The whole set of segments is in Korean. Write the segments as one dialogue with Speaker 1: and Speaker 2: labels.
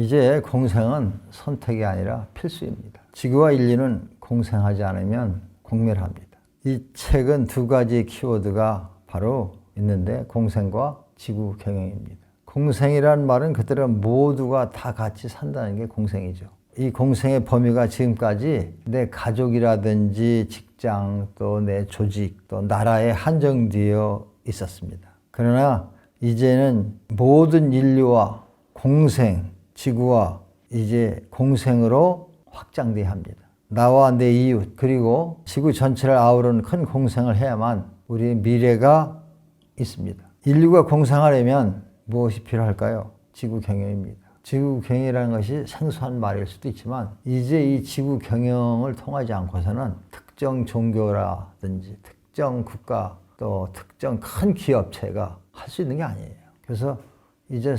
Speaker 1: 이제 공생은 선택이 아니라 필수입니다. 지구와 인류는 공생하지 않으면 공멸합니다. 이 책은 두 가지 키워드가 바로 있는데 공생과 지구 경영입니다. 공생이란 말은 그대로 모두가 다 같이 산다는 게 공생이죠. 이 공생의 범위가 지금까지 내 가족이라든지 직장 또 내 조직 또 나라에 한정되어 있었습니다. 그러나 이제는 모든 인류와 공생, 지구와 이제 공생으로 확장돼야 합니다. 나와 내 이웃 그리고 지구 전체를 아우르는 큰 공생을 해야만 우리의 미래가 있습니다. 인류가 공생하려면 무엇이 필요할까요? 지구 경영입니다. 지구 경영이라는 것이 생소한 말일 수도 있지만 이제 이 지구 경영을 통하지 않고서는 특정 종교라든지 특정 국가 또 특정 큰 기업체가 할 수 있는 게 아니에요. 그래서 이제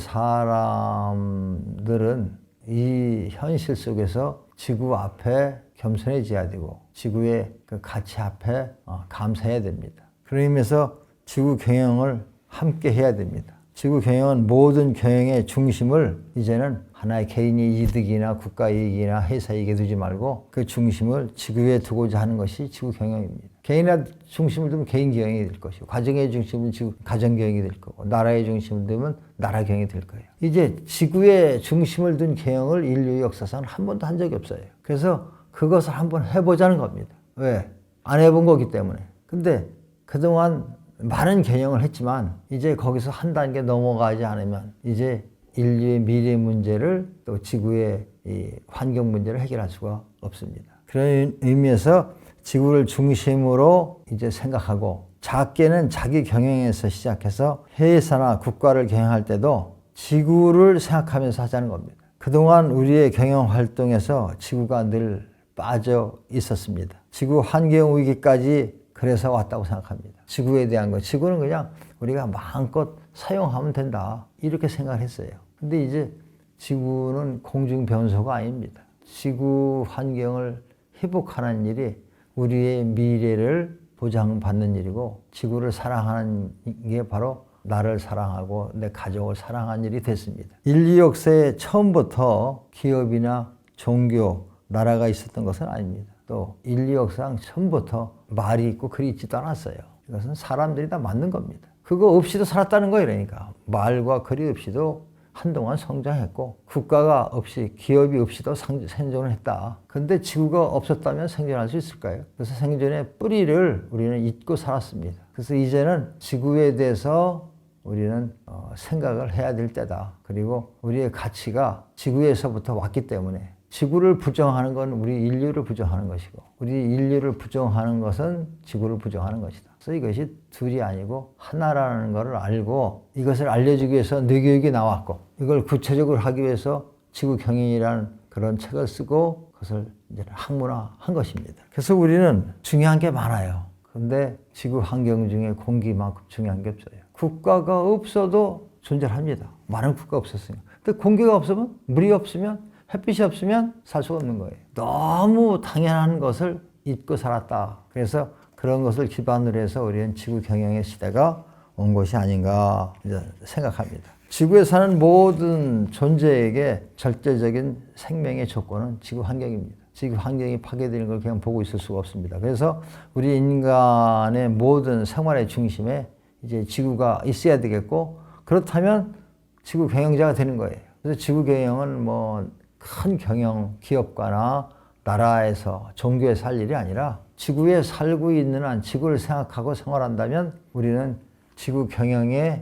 Speaker 1: 사람들은 이 현실 속에서 지구 앞에 겸손해져야 되고 지구의 그 가치 앞에 감사해야 됩니다. 그런 의미에서 지구 경영을 함께 해야 됩니다. 지구 경영은 모든 경영의 중심을 이제는 하나의 개인의 이득이나 국가 이익이나 회사 이익에 두지 말고 그 중심을 지구에 두고자 하는 것이 지구 경영입니다. 개인의 중심을 두면 개인 경영이 될 것이고 가정의 중심은 가정 경영이 될 거고 나라의 중심을 두면 나라 경영이 될 거예요. 이제 지구의 중심을 둔 경영을 인류 역사상 한 번도 한 적이 없어요. 그래서 그것을 한번 해보자는 겁니다. 왜? 안 해본 거기 때문에. 근데 그동안 많은 경영을 했지만 이제 거기서 한 단계 넘어가지 않으면 이제 인류의 미래 문제를 또 지구의 이 환경 문제를 해결할 수가 없습니다. 그런 의미에서 지구를 중심으로 이제 생각하고 작게는 자기 경영에서 시작해서 회사나 국가를 경영할 때도 지구를 생각하면서 하자는 겁니다. 그동안 우리의 경영 활동에서 지구가 늘 빠져 있었습니다. 지구 환경 위기까지 그래서 왔다고 생각합니다. 지구에 대한 것. 지구는 그냥 우리가 마음껏 사용하면 된다. 이렇게 생각을 했어요. 근데 이제 지구는 공중 변소가 아닙니다. 지구 환경을 회복하는 일이 우리의 미래를 보장받는 일이고 지구를 사랑하는 게 바로 나를 사랑하고 내 가족을 사랑하는 일이 됐습니다. 인류 역사에 처음부터 기업이나 종교, 나라가 있었던 것은 아닙니다. 또 인류 역사상 처음부터 말이 있고 글이 있지도 않았어요. 이것은 사람들이 다 만든 겁니다. 그거 없이도 살았다는 거예요. 그러니까 말과 글이 없이도 한동안 성장했고 국가가 없이 기업이 없이도 생존을 했다. 근데 지구가 없었다면 생존할 수 있을까요? 그래서 생존의 뿌리를 우리는 잊고 살았습니다. 그래서 이제는 지구에 대해서 우리는 생각을 해야 될 때다. 그리고 우리의 가치가 지구에서부터 왔기 때문에 지구를 부정하는 건 우리 인류를 부정하는 것이고 우리 인류를 부정하는 것은 지구를 부정하는 것이다. 그래서 이것이 둘이 아니고 하나라는 것을 알고 이것을 알려주기 위해서 뇌교육이 나왔고 이걸 구체적으로 하기 위해서 지구 경영이라는 그런 책을 쓰고 그것을 이제 학문화한 것입니다. 그래서 우리는 중요한 게 많아요. 근데 지구 환경 중에 공기만큼 중요한 게 없어요. 국가가 없어도 존재합니다. 많은 국가가 없었으니까. 근데 공기가 없으면 물이 없으면 햇빛이 없으면 살 수가 없는 거예요. 너무 당연한 것을 잊고 살았다. 그래서 그런 것을 기반으로 해서 우리는 지구 경영의 시대가 온 것이 아닌가 생각합니다. 지구에 사는 모든 존재에게 절대적인 생명의 조건은 지구 환경입니다. 지구 환경이 파괴되는 걸 그냥 보고 있을 수가 없습니다. 그래서 우리 인간의 모든 생활의 중심에 이제 지구가 있어야 되겠고 그렇다면 지구 경영자가 되는 거예요. 그래서 지구 경영은 큰 경영 기업가나 나라에서 종교에서 할 일이 아니라 지구에 살고 있는 한 지구를 생각하고 생활한다면 우리는 지구 경영에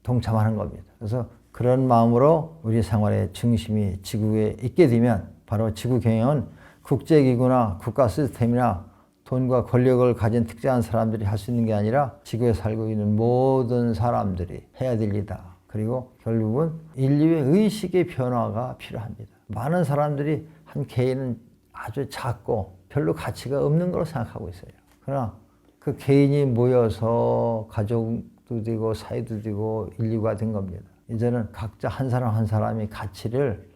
Speaker 1: 동참하는 겁니다. 그래서 그런 마음으로 우리 생활의 중심이 지구에 있게 되면 바로 지구 경영은 국제기구나 국가 시스템이나 돈과 권력을 가진 특정한 사람들이 할 수 있는 게 아니라 지구에 살고 있는 모든 사람들이 해야 될 일이다. 그리고 결국은 인류의 의식의 변화가 필요합니다. 많은 사람들이 한 개인은 아주 작고 별로 가치가 없는 걸로 생각하고 있어요. 그러나 그 개인이 모여서 가족도 되고 사회도 되고 인류가 된 겁니다. 이제는 각자 한 사람 한 사람이 가치를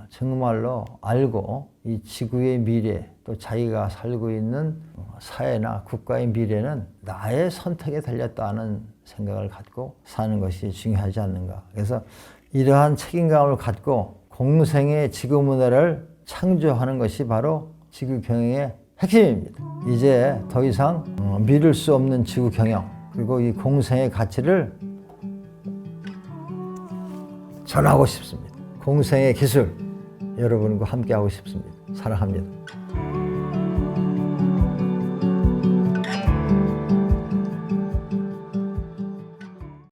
Speaker 1: 정말로 알고 이 지구의 미래 또 자기가 살고 있는 사회나 국가의 미래는 나의 선택에 달렸다는 생각을 갖고 사는 것이 중요하지 않는가. 그래서 이러한 책임감을 갖고 공생의 지구 문화를 창조하는 것이 바로 지구 경영의 핵심입니다. 이제 더 이상 믿을 수 없는 지구 경영, 그리고 이 공생의 가치를 전하고 싶습니다. 공생의 기술, 여러분과 함께 하고 싶습니다. 사랑합니다.